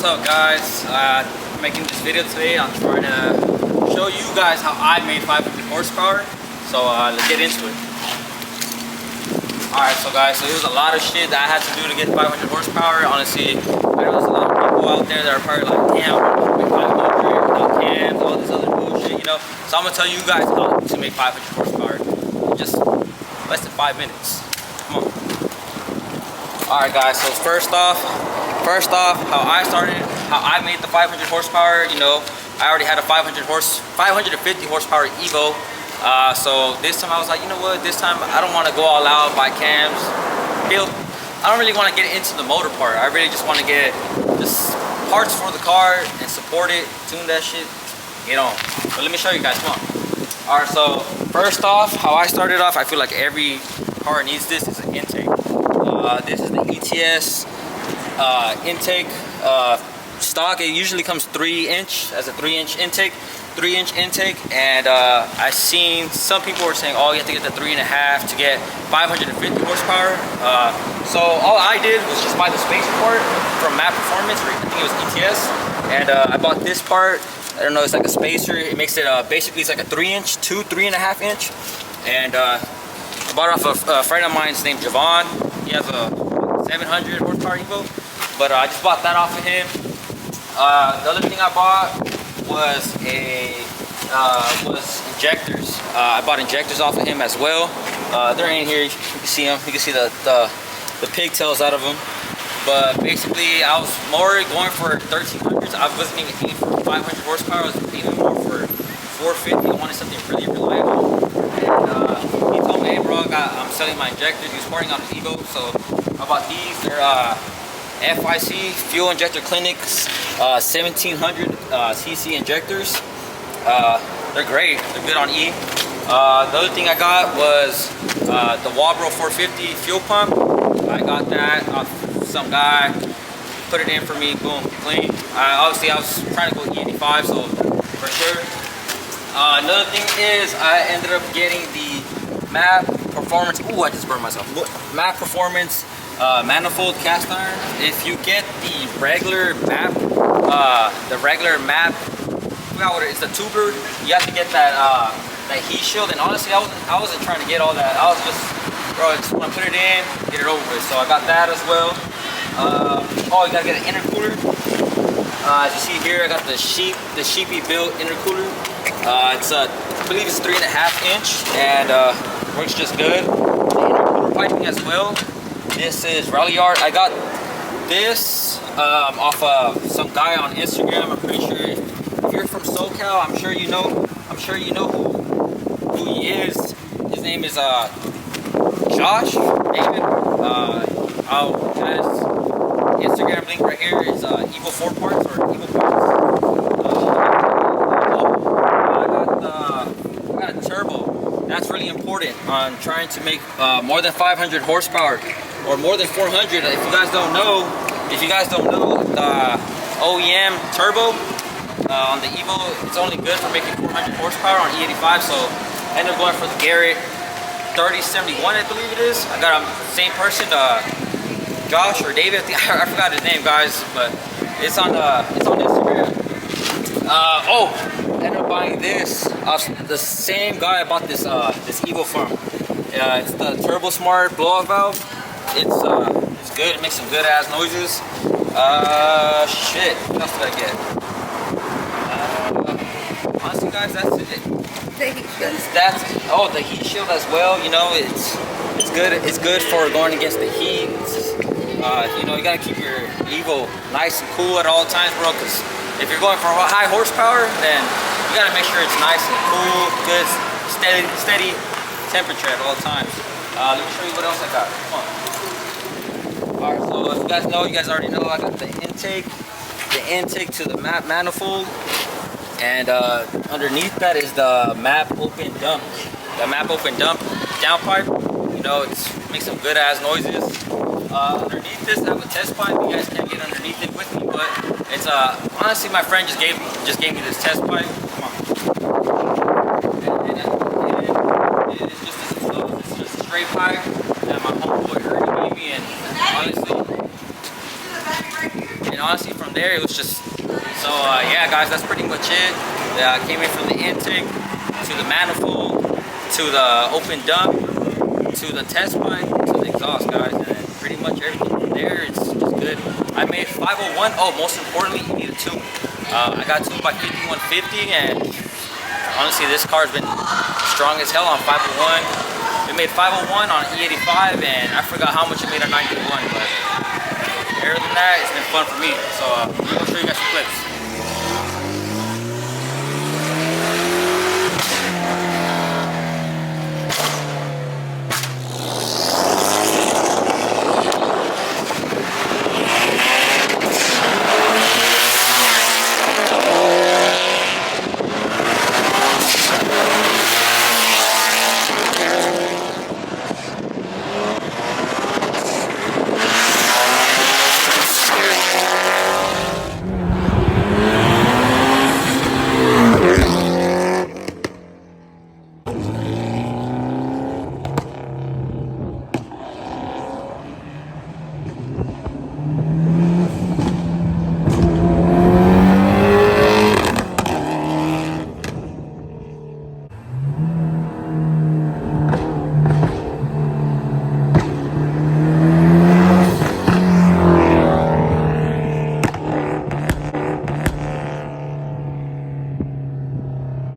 What's up, guys? Making this video today. I'm trying to show you guys how I made 500 horsepower. So let's get into it. Alright, so guys, it was a lot of shit that I had to do to get 500 horsepower. Honestly, I know there's a lot of people out there that are probably like, damn, I'm make 500 without cams, all this other bullshit, you know. So I'm gonna tell you guys how to make 500 horsepower in just less than 5 minutes. Come on. Alright guys, so first off, how I started, how I made the 500 horsepower, you know, I already had a 550 horsepower Evo. So this time I was like, you know what, this time I don't want to go all out, buy cams. I don't really want to get into the motor part. I really just want to get just parts for the car and support it, tune that shit, get on. But let me show you guys, come on. Alright, so first off, how I started off, I feel like every car needs this, is an intake. This is the ETS intake stock. It usually comes 3-inch as a 3-inch intake, and I seen some people were saying, oh, you have to get the 3.5 to get 550 horsepower. So all I did was just buy the spacer part from Map Performance, or I think it was ETS, and I bought this part. I don't know, it's like a spacer. It makes it basically it's like a 3-inch to 3.5 inch, and I bought it off a friend of mine's named Javon. He has a 700 horsepower Evo, but I just bought that off of him. The other thing I bought was injectors. I bought injectors off of him as well. They're in here. You can see them. You can see the pigtails out of them. But basically, I was more going for 1300s. I wasn't even aiming for 500 horsepower. I was aiming more for 450. I wanted something really reliable. And he told me, hey bro, I'm selling my injectors. He was pouring on his Evo, so I bought these. They're FIC Fuel Injector Clinic's 1700 cc injectors. They're great. They're good on E. The other thing I got was the Walbro 450 fuel pump. I got that off some guy. Put it in for me. Boom, clean. Obviously, I was trying to go E85, so for sure. Another thing is I ended up getting the Map Performance. Ooh, I just burned myself. Map Performance manifold cast iron. If you get the regular map, I forgot what it is, the tuber, you have to get that that heat shield. And honestly, I wasn't trying to get all that. I was just, bro, I just want to put it in, get it over with. So I got that as well. Oh, you gotta get an intercooler. As you see here, I got the Sheepy built intercooler. It's I believe it's 3.5 inch, and works just good. The intercooler piping as well. This is Rally Yard. I got this off of some guy on Instagram. I'm pretty sure if you're from SoCal, I'm sure you know who he is. His name is Josh David. I'll his Instagram link right here is Evo 4 parts or Evo parts. I got a turbo. That's really important on trying to make more than 500 horsepower. Or more than 400. If you guys don't know, the OEM turbo on the Evo, it's only good for making 400 horsepower on E85. So I ended up going for the Garrett 3071, I believe it is. I got a same person, Josh or David. I forgot his name, guys, but it's on Instagram. I ended up buying this off the same guy I bought this Evo from. It's the Turbo Smart blow-off valve. It's good. It makes some good ass noises. Shit. What else did I get? Honestly, guys, that's it. The heat shield as well. You know, it's good. It's good for going against the heat. You know, you gotta keep your Evo nice and cool at all times, bro. Because if you're going for high horsepower, then you gotta make sure it's nice and cool, good, steady temperature at all times. Let me show you what else I got. Come on. Alright, so if you guys know, you guys already know, I got the intake to the map manifold, and underneath that is the map open dump. The map open dump downpipe. You know, it makes some good ass noises. Underneath this, I have a test pipe. You guys can't get underneath it with me, but it's honestly, my friend just gave me this test pipe. Come on. And it's just a straight pipe that my homeboy Ernie gave me, and honestly, honestly, from there it was just so. Yeah, guys, that's pretty much it. Yeah, I came in from the intake to the manifold to the open dump to the test pipe to the exhaust, guys, and then pretty much everything from there is just good. I made 501. Oh, most importantly, you need a tune. I got tuned by 5150, and honestly, this car's been strong as hell on 501. We made 501 on E85, and I forgot how much it made on 91, but other than that, it's been fun for me. So I'm gonna show you guys some clips.